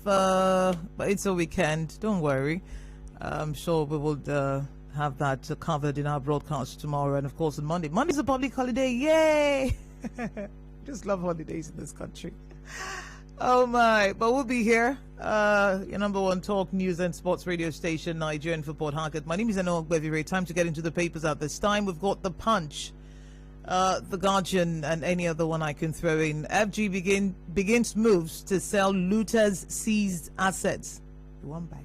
but it's a weekend. Don't worry. I'm sure we will have that covered in our broadcast tomorrow, and of course on Monday. Monday's a public holiday. Yay! Just love holidays in this country. Oh my! But we'll be here. Your number one talk, news and sports radio station, Nigerian for Port Harcourt. My name is Enoch Bevire. Time to get into the papers at this time. We've got The Punch, The Guardian, and any other one I can throw in. FG begins moves to sell looters' seized assets. One by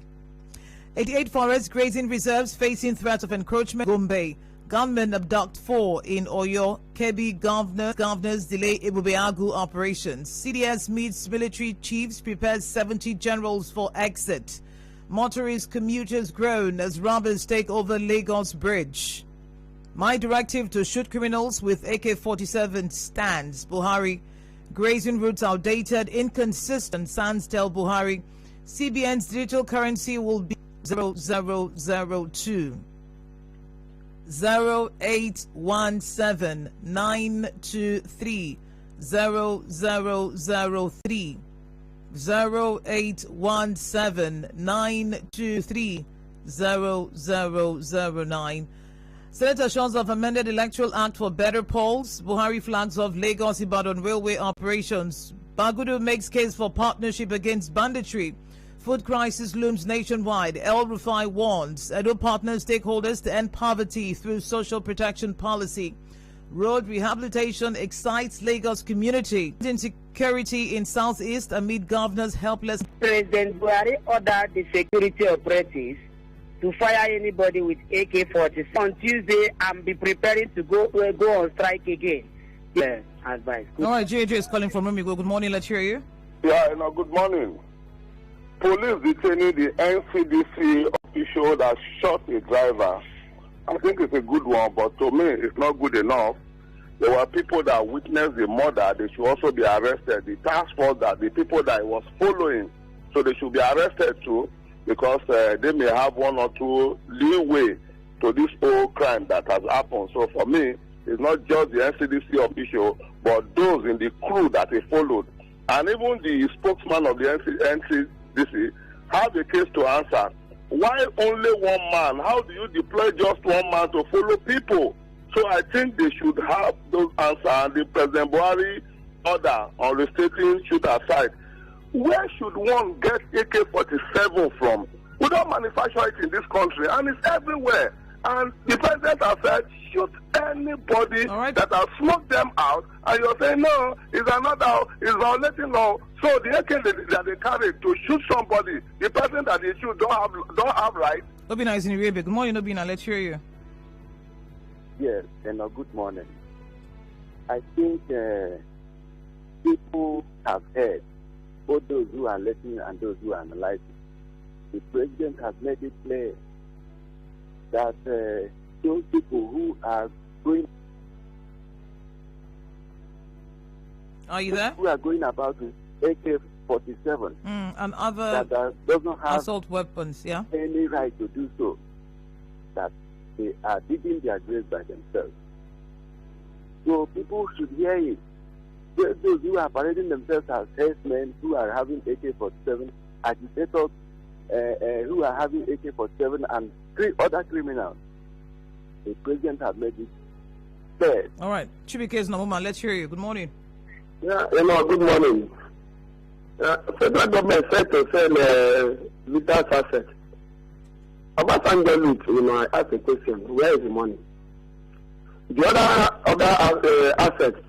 88 forest grazing reserves facing threat of encroachment. Gombe. Gunmen abduct 4 in Oyo. Kebbi governors delay Ibubeagu operations. CDS meets military chiefs, prepares 70 generals for exit. Motorist commuters groan as robbers take over Lagos Bridge. My directive to shoot criminals with AK-47 stands. Buhari. Grazing routes outdated, inconsistent. Sands tell Buhari. CBN's digital currency will be 0002. 0817 923 0003. 0817 923 0009. Senator shows off amended electoral act for better polls. Buhari flags off Lagos Ibadan railway operations. Bagudu makes case for partnership against banditry. Food crisis looms nationwide. El Rufai warns Edo partners stakeholders to end poverty through social protection policy. Road rehabilitation excites Lagos community. Insecurity in southeast amid governors helpless. President Buhari ordered the security operatives to fire anybody with AK-47 on Tuesday and be preparing to go on strike again. Yeah, advice. All right, JJ is calling from Rumigo. Good morning, let's hear you. Yeah, good morning. Police detaining the NCDC official that shot a driver. I think it's a good one, but to me, it's not good enough. There were people that witnessed the murder. They should also be arrested. The task force, that the people that he was following, so they should be arrested too, because they may have one or two leeway to this whole crime that has happened. So for me, it's not just the NCDC official, but those in the crew that he followed. And even the spokesman of the NCDC have a case to answer. Why only one man? How do you deploy just one man to follow people? So I think they should have those answers. And the President Buhari order on restricting shoot aside. Where should one get AK-47 from? We don't manufacture it in this country, and it's everywhere. And the president has said, shoot anybody that has smoked them out, and you're saying, no, it's another, it's violating law. So the AK that they carry to shoot somebody, the person that they shoot don't have right. Nobina is in Rebbe. Good morning, Nobina. Let's hear you. Yes, and good morning. I think people have heard, both those who are listening and those who are analyzing. The president has made it clear that those people who are going, are you there? Who are going about with AK-47 and other that doesn't have assault weapons, yeah, any right to do so, that they are digging their graves by themselves. So people should hear it. Those who are parading themselves as herdsmen who are having AK-47, agitators who are having AK-47, and 3 other criminals. The president has made it clear. All right. Chibike's Namuma, let's hear you. Good morning. Yeah, good morning. Federal government said to sell Luther's assets. About Angelut, I asked a question. Where is the money? The other assets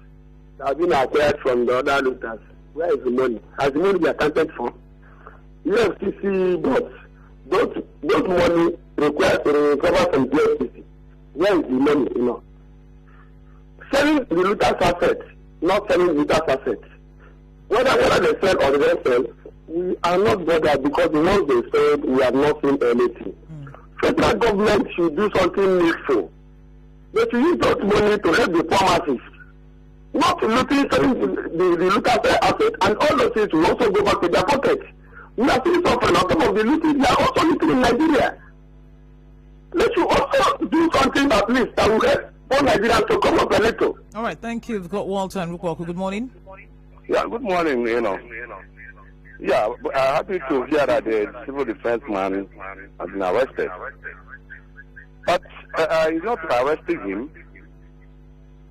that have been acquired from the other Luthers, where is the money? Has the money been accounted for? UFCC bots, those money required to recover from the UFCC. Where is the money? Selling the Luther's assets, not selling Luther's assets. Whether they sell or they don't sell, we are not bothered, because the ones they sold, we have not seen anything. Federal government should do something needful. They should use that money to help the poor masses. Not looking selling the Luther's assets, and all those things will also go back to their pocket. We are still suffering on top of the looting. They are also looting in Nigeria. They should also do something at least that will help all Nigerians to come up a little. All right, thank you. We've got Walter and Rukwaku. Good morning. Yeah, good morning. Yeah, but I'm happy to hear that the civil defense man has been arrested. But he's not arresting him.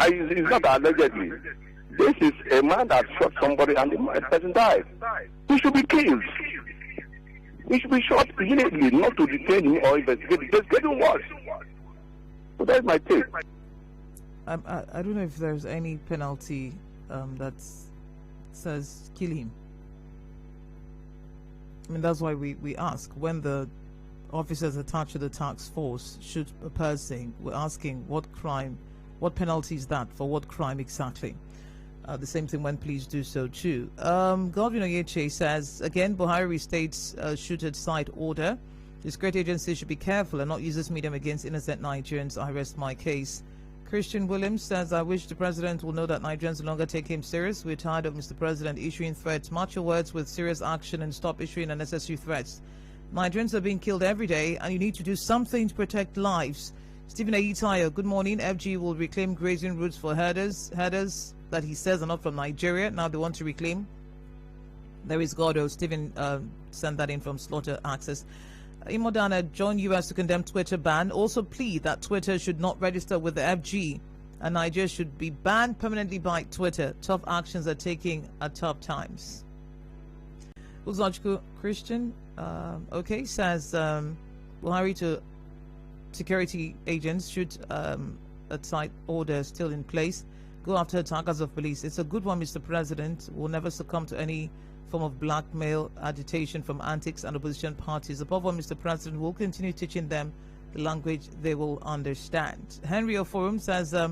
He's not allegedly. This is a man that shot somebody and the person died. He should be killed. He should be shot immediately, not to detain him or investigate. Investigating what? So that's my take. I don't know if there's any penalty that says kill him. I mean, that's why we ask when the officers attached to the task force shoot a person. We're asking what crime, what penalty is that for what crime exactly. The same thing when police do so too. Godwin Oyeche says, again, Buhari restates shoot-at-sight order. Discreet agencies should be careful and not use this medium against innocent Nigerians. I rest my case. Christian Williams says, I wish the president will know that Nigerians no longer take him serious. We're tired of Mr. President issuing threats. Match your words with serious action and stop issuing unnecessary threats. Nigerians are being killed every day and you need to do something to protect lives. Stephen Aitayo, good morning. FG will reclaim grazing routes for herders that he says are not from Nigeria. Now they want to reclaim. There is Gordo. Stephen sent that in from Slaughter Access. Imodana, join US to condemn Twitter ban. Also plead that Twitter should not register with the FG and Nigeria should be banned permanently by Twitter. Tough actions are taking at tough times. Uzlogical Christian, okay, says Buhari to security agents should at-sight order still in place. Go after attackers of police. It's a good one, Mr. President. Will never succumb to any form of blackmail, agitation from antics and opposition parties. Above all, Mr. President will continue teaching them the language they will understand. Henry Oforum says, I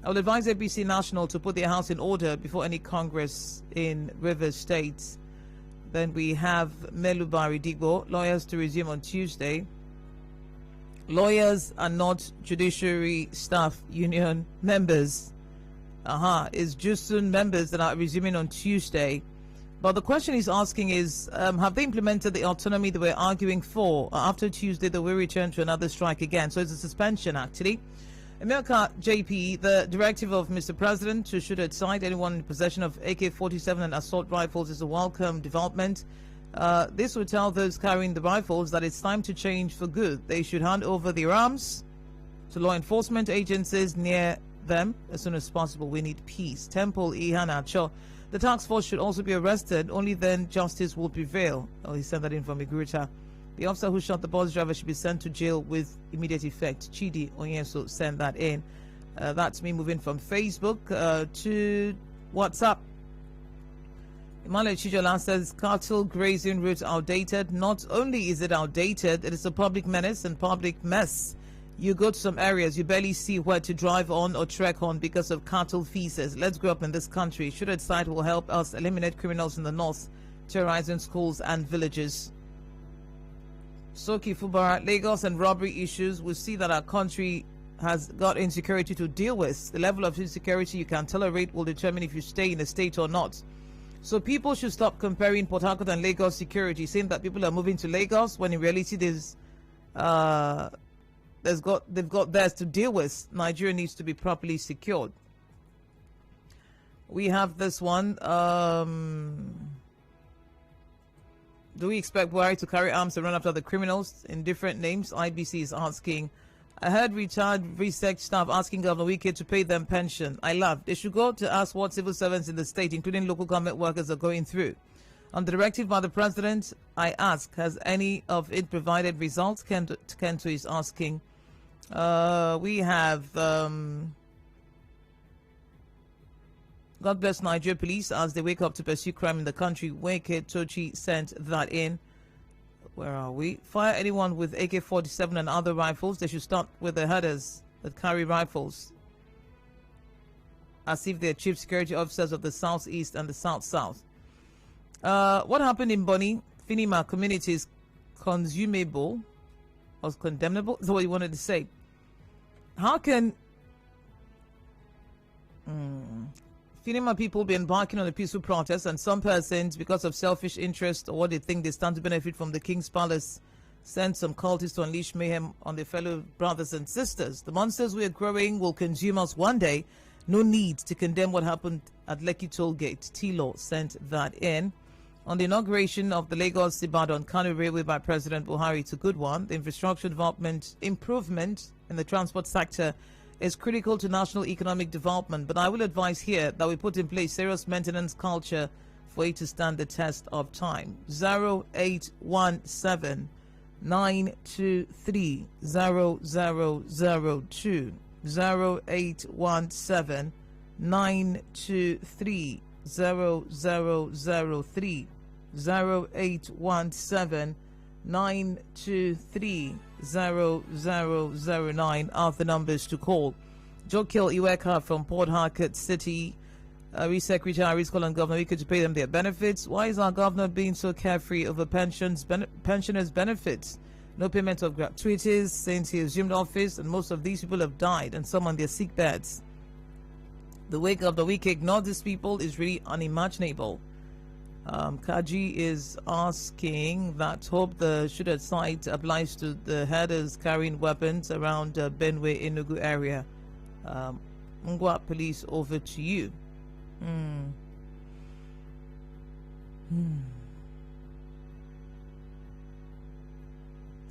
will advise ABC National to put their house in order before any Congress in Rivers State. Then we have Melubari Digbo, lawyers to resume on Tuesday. Lawyers are not Judiciary Staff Union members. It's Jusun members that are resuming on Tuesday. But the question he's asking is, have they implemented the autonomy they were arguing for? After Tuesday, they will return to another strike again. So it's a suspension, actually. America JP, the directive of Mr. President to shoot at sight anyone in possession of AK-47 and assault rifles is a welcome development. This will tell those carrying the rifles that it's time to change for good. They should hand over their arms to law enforcement agencies near them as soon as possible. We need peace. Temple Ihanacho. The task force should also be arrested. Only then justice will prevail. Oh, he sent that in from Iguruta. The officer who shot the bus driver should be sent to jail with immediate effect. Chidi Onyenso sent that in. That's me moving from Facebook to WhatsApp. Emmanuel Chijola says cattle grazing routes outdated. Not only is it outdated, it is a public menace and public mess. You go to some areas, you barely see where to drive on or trek on because of cattle feces. Let's grow up in this country. Shoot-at-sight will help us eliminate criminals in the north, terrorizing schools and villages. Soki Fubara, Lagos and robbery issues. We see that our country has got insecurity to deal with. The level of insecurity you can tolerate will determine if you stay in a state or not. So people should stop comparing Port Harcourt and Lagos security, saying that people are moving to Lagos when in reality they've got theirs to deal with. Nigeria needs to be properly secured. We have this one. Do we expect Buhari to carry arms and run after the criminals in different names? IBC is asking. I heard retired research staff asking Governor Wike to pay them pension. I laughed. They should go to ask what civil servants in the state, including local government workers, are going through. On the directive by the president, I ask, has any of it provided results? Kento is asking. We have God bless Nigeria police as they wake up to pursue crime in the country. Wake Tochi sent that in. Where are we? Fire anyone with AK-47 and other rifles. They should start with the herders that carry rifles, as if they're chief security officers of the southeast and the south-south. What happened in Bonny? Finima community is consumable or condemnable? Is what you wanted to say. How can Finima people be embarking on a peaceful protest, and some persons, because of selfish interest or what they think they stand to benefit from the King's Palace, send some cultists to unleash mayhem on their fellow brothers and sisters? The monsters we are growing will consume us one day. No need to condemn what happened at Lekki Toll Gate. Tilo sent that in. On the inauguration of the Lagos-Ibadan-Kano Railway by President Buhari, it's a good one. The infrastructure development improvement in the transport sector is critical to national economic development, but I will advise here that we put in place serious maintenance culture for it to stand the test of time. 0817 923 0002 0817 923 0003 0817 923 0009 are the numbers to call. Jokil Iweka from Port Harcourt City, Secretary is calling Governor Wike to pay them their benefits. Why is our governor being so carefree over pensioners' benefits? No payment of gratuities since he assumed office, and most of these people have died and some on their sick beds. The way Governor Wike ignored these people is really unimaginable. Kaji is asking that hope the shooter site applies to the headers carrying weapons around Benue Enugu area. Ngwa police, over to you.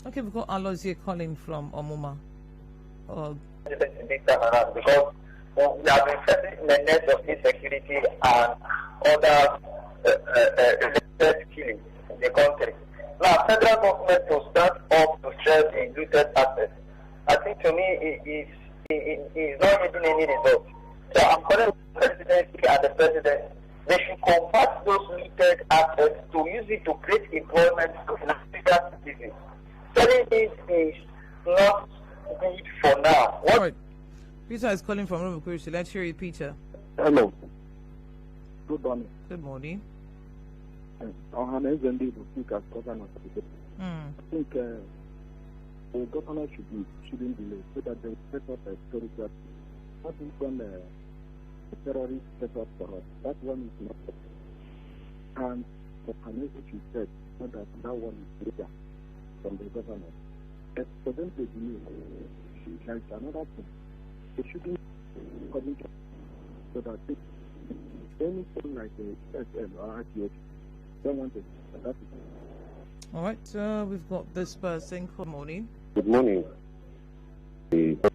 Okay, we've got Alozie calling from Omuma. Because we have been facing menace of insecurity and other killings in the country. Now, federal government to start up to share the looted assets, I think to me it is not getting any result. So I'm calling the presidency and the president. They should convert those looted assets to use it to create employment to Nigerian citizens. Selling this is not good for now. All right. Peter is calling from Rumukurisi. Let's hear you, Peter. Hello. Good morning. Good morning. Ohana is indeed the speaker as governor today. I think the governor shouldn't delay so that they set up a security. Not when the terrorists set up for us. That one is not. And the panel which you said, so that one is later from the governor. As for them to delay, there's another thing. They shouldn't according to so that anything like the SL or RTH don't want it. That is it. All right, we've got this person. Good morning. Good morning. It's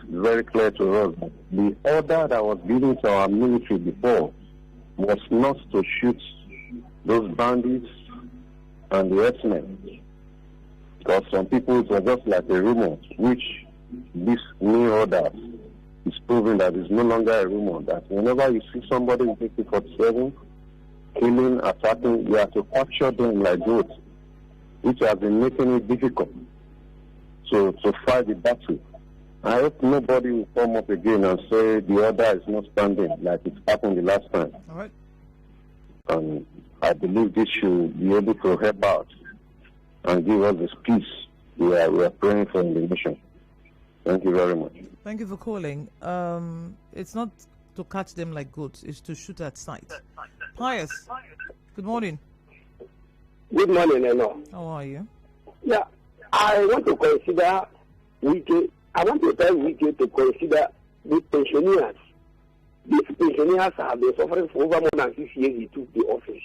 very clear to us that the order that was given to our military before was not to shoot those bandits and the herdsmen. Because some people, it was just like a rumor, which this new order is proving that it's no longer a rumor, that whenever you see somebody with AK-47 killing, attacking, you have to capture them like goats, which has been making it difficult to fight the battle. I hope nobody will come up again and say the order is not standing like it happened the last time. All right. And I believe this should be able to help out and give us this peace we are praying for in the nation. Thank you very much. Thank you for calling. It's not to catch them like goats, it's to shoot at sight. Pius, good morning. Good morning, hello. How are you? Yeah, I want to consider Wike. I want to tell Wike to consider the pensioners. These pensioners have been suffering for over more than 6 years he took the office.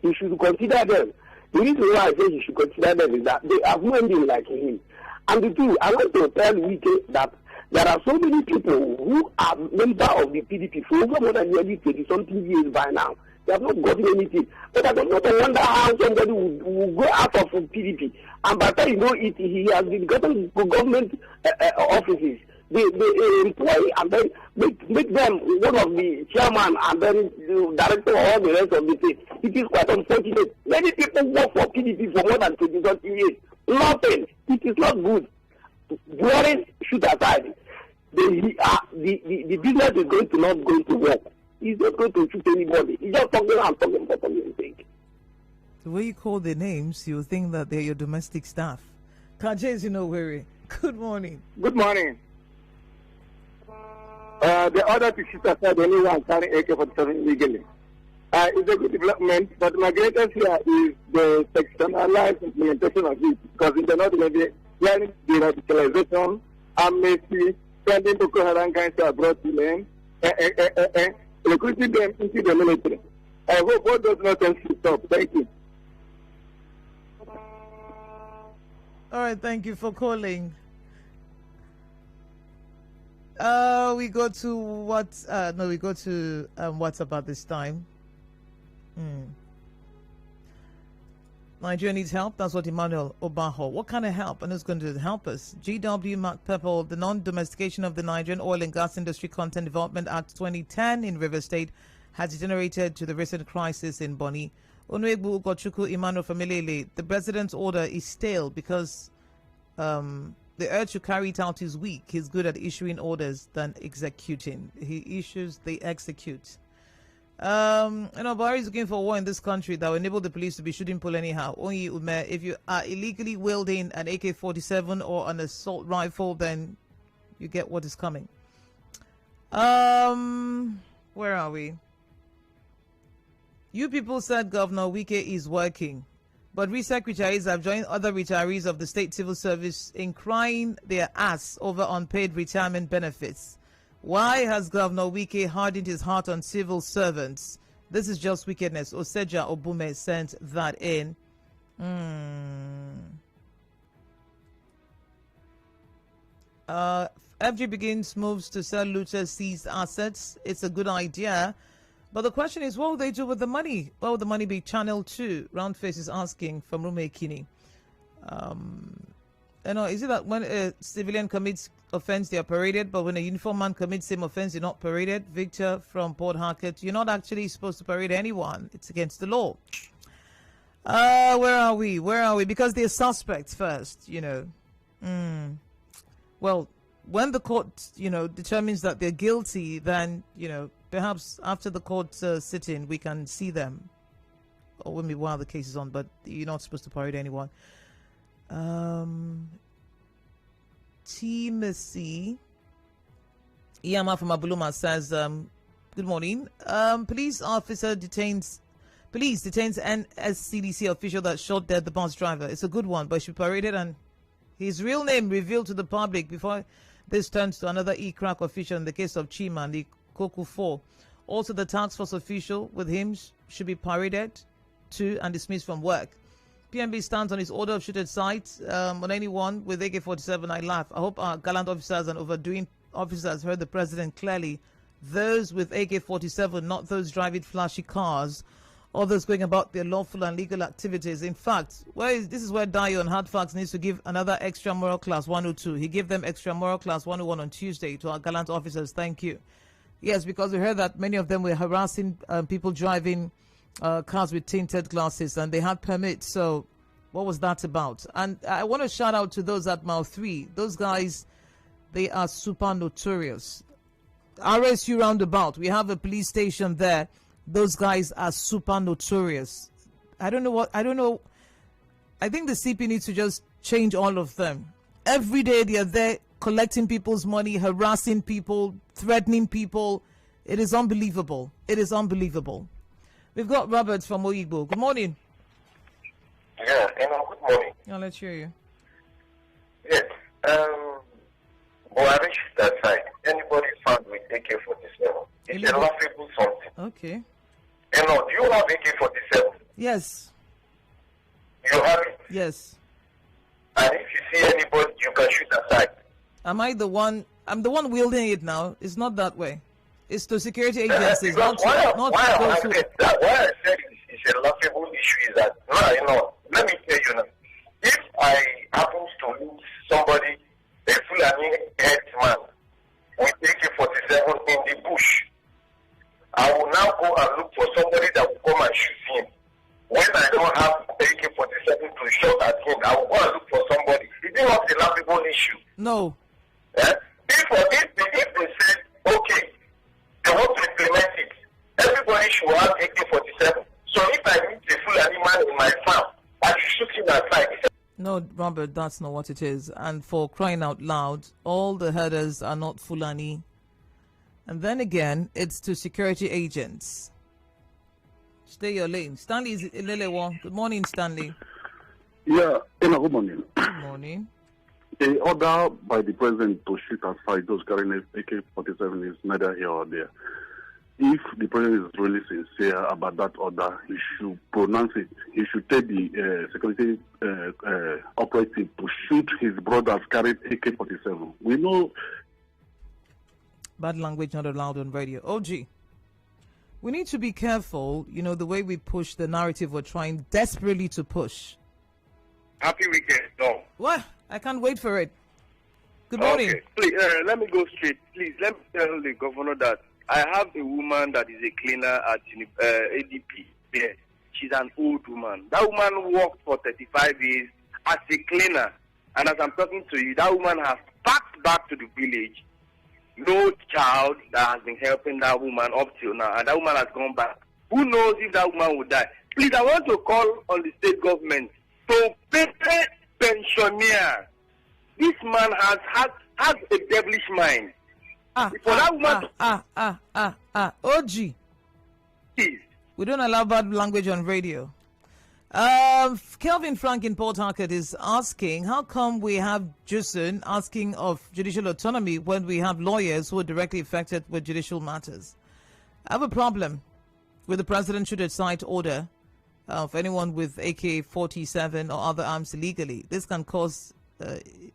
He should consider them. The reason why I say he should consider them is that they have no ending like him. And the two, I want to tell Wike that there are so many people who are members of the PDP for over more than 20-something years by now. They have not gotten anything. But I don't know to wonder how somebody will go out of PDP. And by the time you know it, he has been gotten government offices. They employ and then make them one of the chairman and then the director of all the rest of the state. It is quite unfortunate. Many people work for PDP for more than 20-something years. Nothing. It is not good. Boring shoot aside. The business is not going to work. He's not going to shoot anybody. He's just talking and talking for talking sake. The way you call their names, you think that they're your domestic staff. Kajes, you know, worry. Good morning. Good morning. The order to shoot aside anyone carrying AK-47 illegally is a good development, but my greatest fear is the sectionalized implementation of it, because in the north, they are the radicalization, amnesty, sending Boko Haram guys to abroad to learn, recruiting them into the military. I hope God does not tell you stop. Thank you. All right, thank you for calling. We go to what? No, we go to WhatsApp at this time. Nigeria needs help. That's what Emmanuel Obaho. What kind of help? And who's going to help us? GW Mark Pepple, the Non-Domestication of the Nigerian Oil and Gas Industry Content Development Act 2010 in River State has degenerated to the recent crisis in Bonny. Onwegbu Ugochukwu Emmanuel Familele, the president's order is stale because the urge to carry it out is weak. He's good at issuing orders than executing. He issues, they execute. Buhari is looking for war in this country that will enable the police to be shooting people anyhow. Only if you are illegally wielding an AK-47 or an assault rifle, then you get what is coming. Where are we? You people said Governor Wike is working, but recent retirees have joined other retirees of the state civil service in crying their ass over unpaid retirement benefits. Why has Governor Wike hardened his heart on civil servants? This is just wickedness. Oseja Obume sent that in. FG begins moves to sell looters seized assets. It's a good idea. But the question is, what will they do with the money? What will the money be channeled to? Roundface is asking from Rume Kini. Is it that when a civilian commits offense, they are paraded, but when a uniformed man commits same offense, they're not paraded? Victor from Port Harcourt, you're not actually supposed to parade anyone. It's against the law. Where are we? Because they're suspects first, Well, when the court, determines that they're guilty, then, perhaps after the court sitting, we can see them. Or maybe while the case is on, but you're not supposed to parade anyone. Timothy Iyama from Abuluma says, good morning. Police detains NSCDC official that shot dead the bus driver. It's a good one, but she paraded and his real name revealed to the public before this turns to another E-crack official in the case of Chima and the Koku 4. Also, the task force official with him should be paraded to and dismissed from work. PMB stands on his order of shoot at sight on anyone with AK-47. I laugh. I hope our gallant officers and overdoing officers heard the president clearly. Those with AK-47, not those driving flashy cars, or those going about their lawful and legal activities. In fact, this is where Dio and Hard Facts needs to give another extra moral class 102. He gave them extra moral class 101 on Tuesday to our gallant officers. Thank you. Yes, because we heard that many of them were harassing people driving cars with tinted glasses, and they had permits. So what was that about? And I want to shout out to those at Mile 3. Those guys, they are super notorious. RSU roundabout, we have a police station there. Those guys are super notorious. I don't know. I think the CP needs to just change all of them. Every day they are there collecting people's money, harassing people, threatening people. It is unbelievable. We've got Robert from Oyigbo. Good morning. Yeah, good morning. Let's hear you. Yes. Buhari should aside. Anybody found with AK-47, it's a laughable something. Okay. Do you have AK-47? Yes. You have it? Yes. And if you see anybody, you can shoot aside. Am I the one? I'm the one wielding it now. It's not that way. It's to security agencies, not to those who... Why I said it's a laughable issue is that, let me tell you now. If I happen to lose somebody, a Fulani headsman, with AK-47 in the bush, I will now go and look for somebody that will come and shoot him. When I don't have AK-47 to shoot at him, I will go and look for somebody. Is it not a laughable issue? No. If they said, okay, they want to implement it, everybody should have AK-47. So if I meet a Fulani man in my farm, I should shoot him aside. No, Robert, that's not what it is. And for crying out loud, all the herders are not Fulani. And then again, it's to security agents. Stay your lane. Stanley is Ilelewa. Good morning, Stanley. Yeah, good morning. Good morning. The order by the president to shoot aside those carrying AK-47 is neither here or there. if the president is really sincere about that order, he should pronounce it. He should tell the security operative to shoot his brothers carrying AK-47. We know. Bad language not allowed on radio. OG, we need to be careful, the way we push the narrative we're trying desperately to push. Happy weekend, no. What? I can't wait for it. Good morning. Okay, please, let me go straight. Please, let me tell the governor that I have a woman that is a cleaner at ADP. Yeah. She's an old woman. That woman worked for 35 years as a cleaner. And as I'm talking to you, that woman has packed back to the village. No child that has been helping that woman up till now. And that woman has gone back. Who knows if that woman will die? Please, I want to call on the state government to pay pensioner. This man has a devilish mind. OG. Please. We don't allow bad language on radio. Kelvin Frank in Port Harcourt is asking, how come we have Jusun asking of judicial autonomy when we have lawyers who are directly affected with judicial matters? I have a problem with the president should cite order of anyone with AK-47 or other arms illegally. This can cause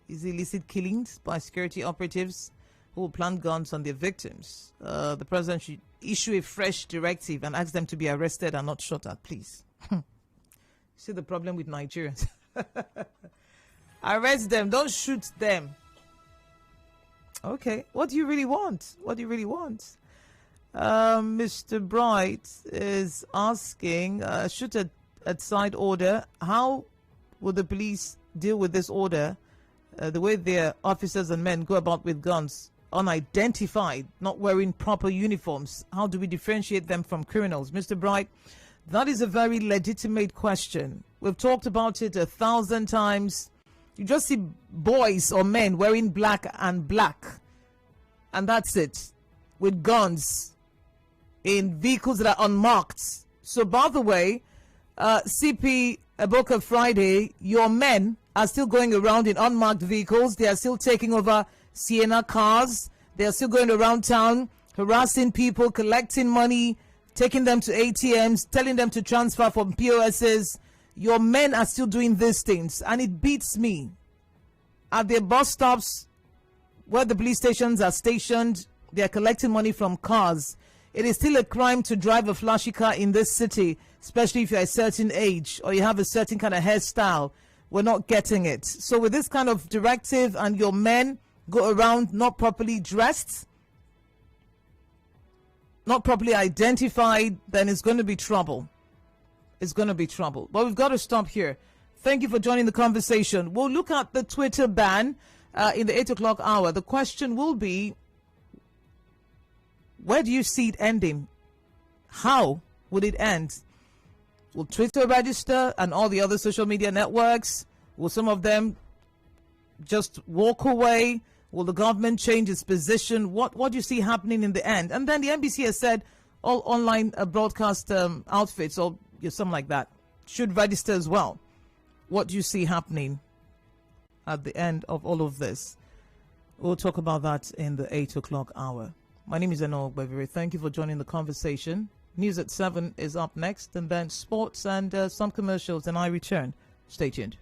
illicit killings by security operatives who will plant guns on their victims. The president should issue a fresh directive and ask them to be arrested and not shot at, please. See the problem with Nigerians. Arrest them, don't shoot them. Okay, what do you really want? What do you really want? Mr. Bright is asking, shoot at side order, how will the police deal with this order? The way their officers and men go about with guns, unidentified, not wearing proper uniforms. How do we differentiate them from criminals? Mr. Bright, that is a very legitimate question. We've talked about it 1,000 times. You just see boys or men wearing black, and that's it, with guns in vehicles that are unmarked. So, by the way, CP Eboka Friday, your men are still going around in unmarked vehicles. They are still taking over Sienna cars. They are still going around town, harassing people, collecting money, taking them to ATMs, telling them to transfer from POSs. Your men are still doing these things, and it beats me. At their bus stops, where the police stations are stationed, they are collecting money from cars. It is still a crime to drive a flashy car in this city, especially if you're a certain age or you have a certain kind of hairstyle. We're not getting it. So with this kind of directive and your men go around not properly dressed, not properly identified, then it's going to be trouble. It's going to be trouble. But we've got to stop here. Thank you for joining the conversation. We'll look at the Twitter ban in the 8 o'clock hour. The question will be, where do you see it ending? How would it end? Will Twitter register and all the other social media networks? Will some of them just walk away? Will the government change its position? What do you see happening in the end? And then the NBC has said all online broadcast outfits or something like that should register as well. What do you see happening at the end of all of this? We'll talk about that in the 8 o'clock hour. My name is Enoch Bevere. Thank you for joining the conversation. News at 7 is up next, and then sports and some commercials, and I return. Stay tuned.